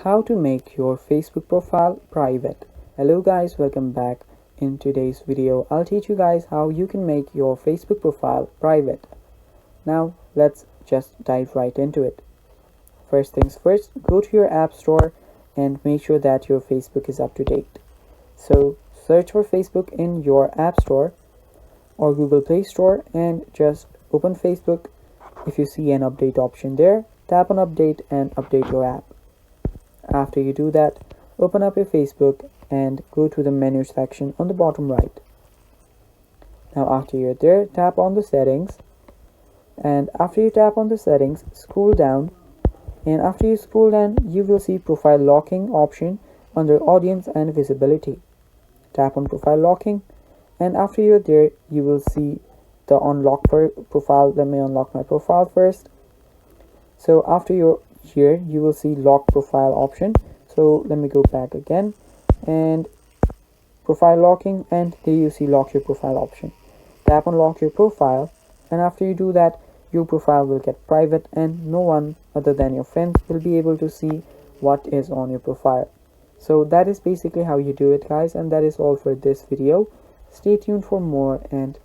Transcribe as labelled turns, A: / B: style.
A: How to make your Facebook profile private. Hello guys, welcome back. In today's video I'll teach you guys how you can make your Facebook profile private. Now let's just dive right into it. First things first, go to your app store and make sure that your Facebook is up to date. So search for Facebook in your app store or Google Play Store and just open Facebook. If you see an update option there, tap on update and update your app. After you do that, open up your Facebook and go to the menu section on the bottom right. Now after you're there, tap on the settings, and after you tap on the settings, scroll down, and after you scroll down you will see profile locking option under audience and visibility. Tap on profile locking, and after you're there you will see the unlock profile. Let me unlock my profile first. So after you're here you will see lock profile option. So let me go back again and profile locking, and there you see lock your profile option. Tap on lock your profile, and after you do that your profile will get private and no one other than your friends will be able to see what is on your profile. So that is basically how you do it guys, and that is all for this video. Stay tuned for more, and